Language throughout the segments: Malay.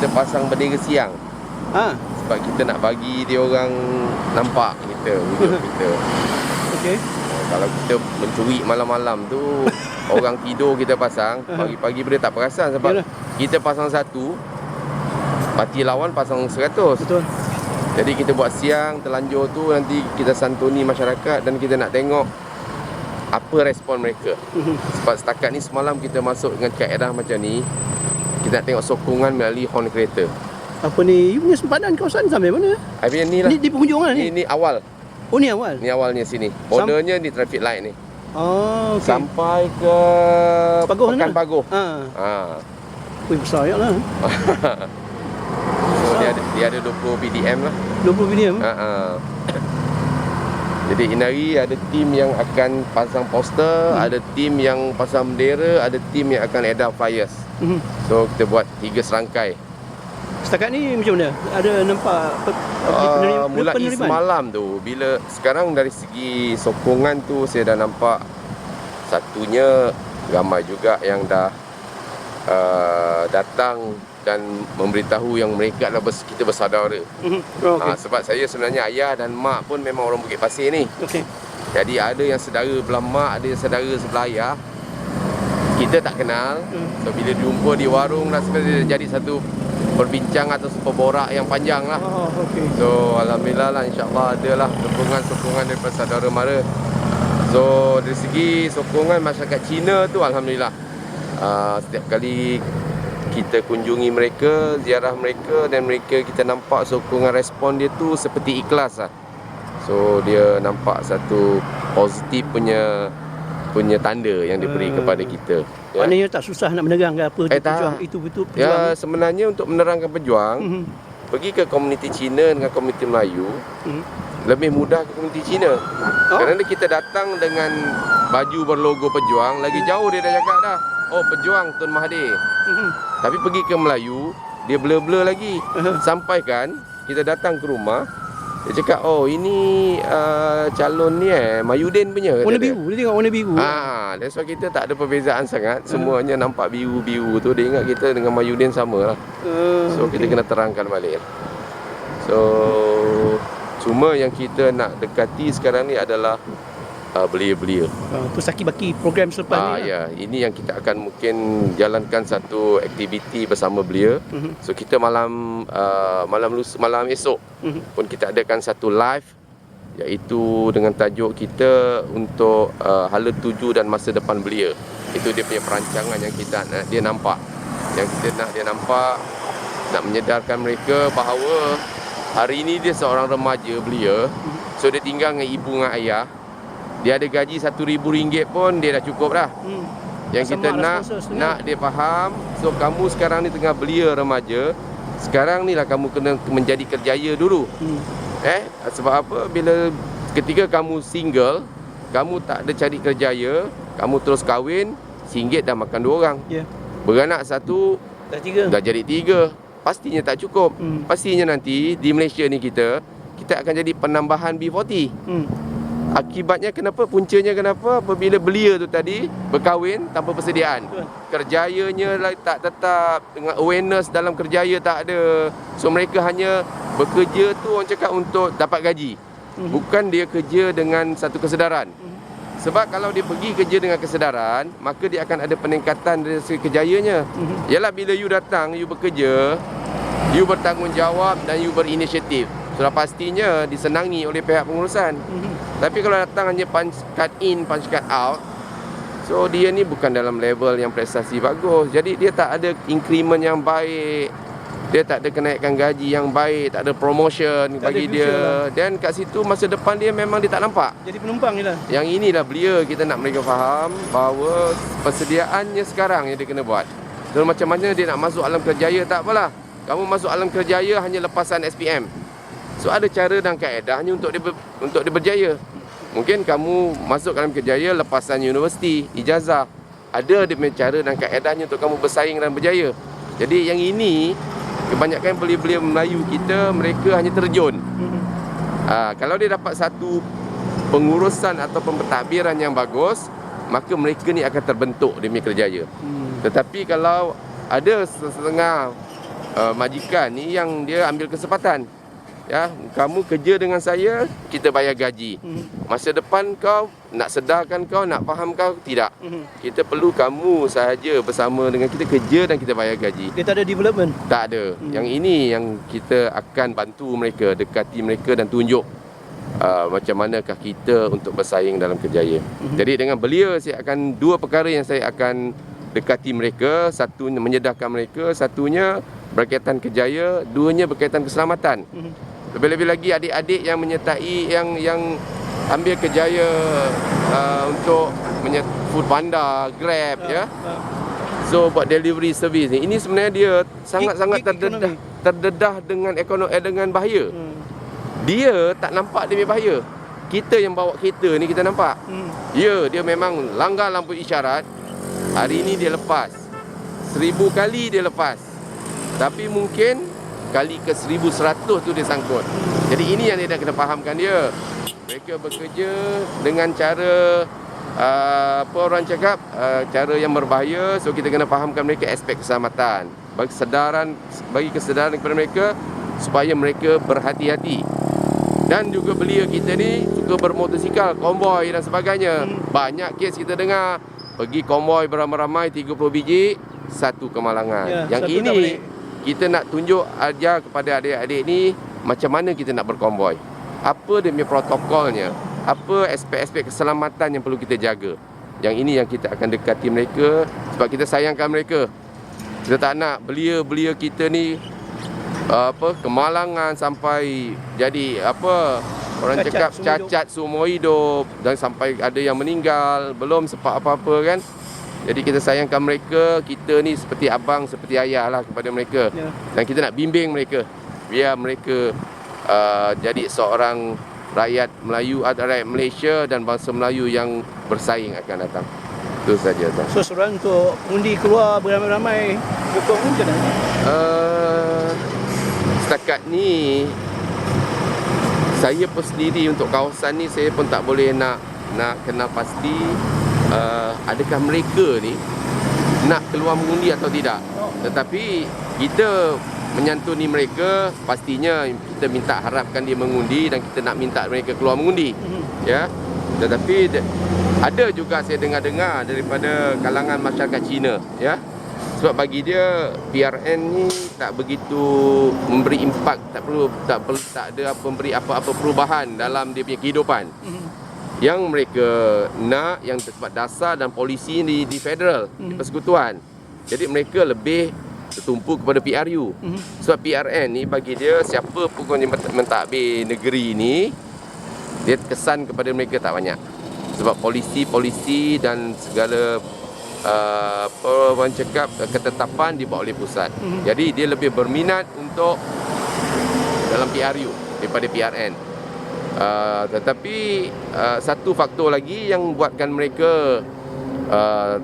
kita pasang bendera siang. Sebab kita nak bagi dia orang nampak kita, wujud kita. Okey. Kalau kita mencuri malam-malam tu orang tidur kita pasang, pagi-pagi boleh tak perasan sebab kita pasang satu, parti lawan pasang 100. Betul. Jadi kita buat siang, terlanjur tu nanti kita santuni masyarakat dan kita nak tengok apa respon mereka. Sebab setakat ni semalam kita masuk dengan kaedah macam ni, kita nak tengok sokongan melalui horn kereta. Apa ni, you punya sempadan kawasan sampai mana? Habis ni lah. Ni di penghujung lah ni? Ni awal. Oh ni awal? Ni awalnya sini. Bordernya di traffic light ni. Oh, okay. Sampai ke Paguh Pekan sana? Paguh. Wih, besar ya lah. So dia ada 20 PDM lah. 20 PDM? Jadi Inari ada tim yang akan pasang poster, ada tim yang pasang bendera, ada tim yang akan edar flyers. So kita buat 3 serangkai. Setakat ni macam mana? Ada nampak mulai semalam tu, bila sekarang dari segi sokongan tu saya dah nampak satunya ramai juga yang dah datang dan memberitahu yang mereka adalah kita bersaudara. Sebab saya sebenarnya ayah dan mak pun memang orang Bukit Pasir ni. Jadi ada yang saudara belah mak, ada yang saudara sebelah ayah. Kita tak kenal. So bila jumpa di warung dah sebenarnya jadi satu perbincangan atau perborak yang panjang lah. So alhamdulillah lah, insyaAllah ada lah sokongan daripada saudara mara. So dari segi sokongan masyarakat Cina tu alhamdulillah, setiap kali kita kunjungi mereka, ziarah mereka dan mereka kita nampak sokongan respon dia tu seperti ikhlas lah. So dia nampak satu positif punya tanda yang diberi kepada kita. Maknanya tak susah nak menerang ke apa pejuang itu betul pejuang. Ya, sebenarnya untuk menerangkan pejuang, pergi ke komuniti Cina dengan komuniti Melayu, lebih mudah ke komuniti Cina. Kerana kita datang dengan baju berlogo pejuang, lagi jauh dia dah cakap dah, oh pejuang Tun Mahathir. Tapi pergi ke Melayu, dia blur-blur lagi. Sampaikan kita datang ke rumah, dia cakap, oh ini calon ni Mayudin punya. Warna biru, dia tengok warna biru. That's why kita tak ada perbezaan sangat. Semuanya nampak biru-biru tu. Dia ingat kita dengan Mayudin sama lah. So kita kena terangkan balik. So cuma yang kita nak dekati sekarang ni adalah belia-belia. Pusaki baki program selepas ni. Ya, ini yang kita akan mungkin jalankan satu aktiviti bersama belia. So kita malam esok pun kita adakan satu live, iaitu dengan tajuk kita untuk hala tuju dan masa depan belia. Itu dia punya perancangan yang kita nak dia nampak. Yang kita nak dia nampak, nak menyedarkan mereka bahawa hari ini dia seorang remaja belia. So dia tinggal dengan ibu dengan ayah. Dia ada gaji RM1,000 pun dia dah cukup dah. Yang kita nak dia faham. So kamu sekarang ni tengah belia remaja, sekarang ni lah kamu kena menjadi kerjaya dulu. Sebab apa? Bila ketika kamu single, kamu tak ada cari kerjaya, kamu terus kahwin, RM1 dah makan 2 orang. Beranak 1 dah jadi 3. Pastinya tak cukup. Pastinya nanti di Malaysia ni kita akan jadi penambahan B40. Akibatnya kenapa? Puncanya kenapa? Apabila belia tu tadi berkahwin tanpa persediaan. Kerjayanya tak tetap, dengan awareness dalam kerjaya tak ada. So mereka hanya bekerja tu orang cakap untuk dapat gaji. Bukan dia kerja dengan satu kesedaran. Sebab kalau dia pergi kerja dengan kesedaran, maka dia akan ada peningkatan dari segi kerjayanya. Yalah bila you datang, you bekerja, you bertanggungjawab dan you berinisiatif. Sudah pastinya disenangi oleh pihak pengurusan. Tapi kalau datang hanya punch card in, punch card out, so dia ni bukan dalam level yang prestasi bagus. Jadi dia tak ada increment yang baik, dia tak ada kenaikan gaji yang baik, tak ada promotion tak bagi ada dia lah. Dan kat situ masa depan dia memang dia tak nampak. Jadi penumpang je lah. Yang inilah belia, kita nak mereka faham bahawa persediaannya sekarang yang dia kena buat. So macam mana dia nak masuk alam kerjaya, tak apalah. Kamu masuk alam kerjaya hanya lepasan SPM. So ada cara dan kaedahnya untuk dia berjaya. Mungkin kamu masuk dalam kerjaya lepasan universiti, ijazah. Ada dia punya cara dan kaedahnya untuk kamu bersaing dan berjaya. Jadi yang ini kebanyakan belia-belia Melayu kita, mereka hanya terjun. Kalau dia dapat satu pengurusan atau pentadbiran yang bagus, maka mereka ni akan terbentuk dia punya kerjaya. Tetapi kalau ada setengah majikan ni yang dia ambil kesempatan. Ya, kamu kerja dengan saya, kita bayar gaji. Masa depan kau nak sedarkan kau, nak faham kau, tidak. Kita perlu kamu sahaja bersama dengan kita kerja dan kita bayar gaji. Dia tak ada development. Tak ada. Yang ini yang kita akan bantu mereka, dekati mereka dan tunjuk macam manakah kita untuk bersaing dalam kerjaya. Jadi dengan belia saya akan dua perkara yang saya akan dekati mereka. Satunya menyedarkan mereka, satunya berkaitan kerjaya, duanya berkaitan keselamatan. Lebih-lebih lagi adik-adik yang menyertai yang ambil kerjaya untuk Food Panda, Grab, ya. So buat delivery service ni, ini sebenarnya dia sangat-sangat terdedah dengan dengan bahaya. Dia tak nampak dia punya bahaya. Kita yang bawa kereta ni kita nampak. Ya, dia memang langgar lampu isyarat. Hari ini dia lepas. 1000 kali dia lepas. Tapi mungkin kali ke 1100 tu dia sangkut. Jadi ini yang dia nak kena fahamkan dia. Mereka bekerja dengan cara apa orang cakap, cara yang berbahaya. So kita kena fahamkan mereka aspek keselamatan. Bagi kesedaran kepada mereka supaya mereka berhati-hati. Dan juga belia kita ni suka bermotosikal, konvoi dan sebagainya. Banyak kes kita dengar pergi konvoi beramai-ramai 30 biji, satu kemalangan. Yang ini kita nak tunjuk ajar kepada adik-adik ni macam mana kita nak berkonvoi. Apa dia punya protokolnya, apa aspek-aspek keselamatan yang perlu kita jaga. Yang ini yang kita akan dekati mereka sebab kita sayangkan mereka. Kita tak nak belia-belia kita ni kemalangan sampai jadi orang cakap cacat seumur hidup dan sampai ada yang meninggal, belum sempat apa-apa kan. Jadi kita sayangkan mereka, kita ni seperti abang, seperti ayah lah kepada mereka. Dan kita nak bimbing mereka biar mereka jadi seorang rakyat Melayu, rakyat Malaysia dan bangsa Melayu yang bersaing akan datang. Itu saja. So seorang untuk undi keluar beramai-ramai dukung macam mana? Setakat ni saya pun sendiri untuk kawasan ni saya pun tak boleh nak kenal pasti adakah mereka ni nak keluar mengundi atau tidak. Tetapi kita menyantuni mereka, pastinya kita minta harapkan dia mengundi dan kita nak minta mereka keluar mengundi. Ya. Tetapi ada juga saya dengar-dengar daripada kalangan masyarakat Cina, ya. Sebab bagi dia PRN ni tak begitu memberi impak, tak ada memberi apa-apa perubahan dalam dia punya kehidupan. Yang mereka nak yang sebab dasar dan polisi di federal, di persekutuan. Jadi mereka lebih tertumpu kepada PRU. Sebab PRN ni bagi dia siapa pun yang mentadbir negeri ni, dia kesan kepada mereka tak banyak. Sebab polisi dan segala orang cakap ketetapan dibuat oleh pusat. Jadi dia lebih berminat untuk dalam PRU daripada PRN. Tetapi satu faktor lagi yang buatkan mereka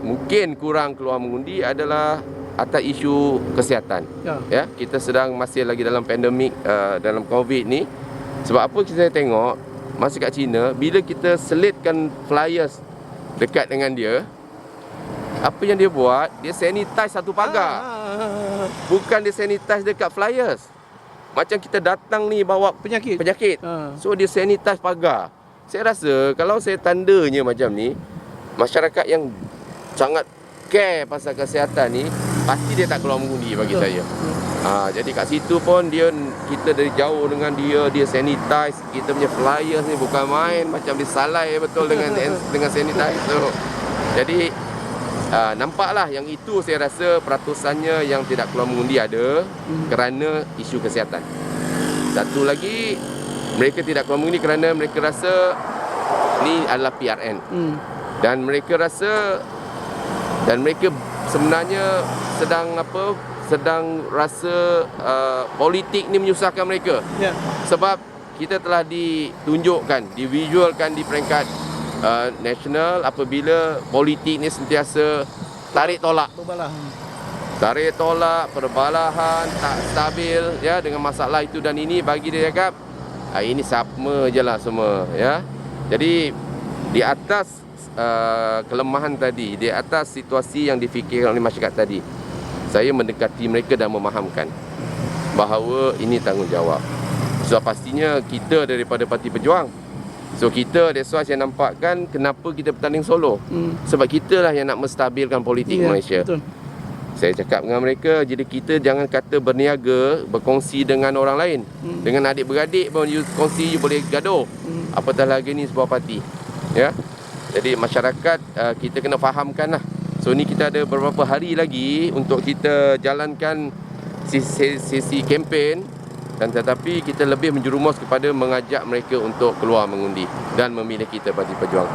mungkin kurang keluar mengundi adalah atas isu kesihatan. Ya, kita sedang masih lagi dalam pandemik, dalam COVID ni. Sebab apa kita tengok masa kat China, bila kita selitkan flyers dekat dengan dia, apa yang dia buat, dia sanitize satu pagar. Bukan dia sanitize dekat flyers. Macam kita datang ni bawa penyakit. So dia sanitize pagar. Saya rasa kalau saya tandanya macam ni, masyarakat yang sangat care pasal kesihatan ni, pasti dia tak keluar mengundi bagi saya. Jadi kat situ pun kita dari jauh dengan dia sanitize. Kita punya flyers ni bukan main, macam disalai betul dengan sanitize. So, jadi nampaklah yang itu saya rasa peratusannya yang tidak keluar mengundi ada kerana isu kesihatan. Satu lagi, mereka tidak keluar mengundi kerana mereka rasa ni adalah PRN. Dan mereka rasa sebenarnya sedang rasa politik ni menyusahkan mereka. Sebab kita telah ditunjukkan, divisualkan di peringkat nasional apabila politik ni sentiasa tarik tolak, perbalahan, tak stabil, ya, dengan masalah itu dan ini. Bagi dia cakap ini sama je lah semua, ya. Jadi di atas kelemahan tadi, di atas situasi yang difikirkan oleh masyarakat tadi, saya mendekati mereka dan memahamkan bahawa ini tanggungjawab. So pastinya kita daripada Parti Pejuang. So kita, that's why saya nampakkan kenapa kita bertanding solo. Sebab kita lah yang nak menstabilkan politik Malaysia. Betul. Saya cakap dengan mereka, jadi kita jangan kata berniaga, berkongsi dengan orang lain. Dengan adik-beradik pun you kongsi, you boleh gaduh. Apatah lagi ni sebuah parti. Ya. Jadi masyarakat kita kena fahamkan lah. So ni kita ada beberapa hari lagi untuk kita jalankan sesi kempen, dan tetapi kita lebih menjerumus kepada mengajak mereka untuk keluar mengundi dan memilih kita Parti Pejuang.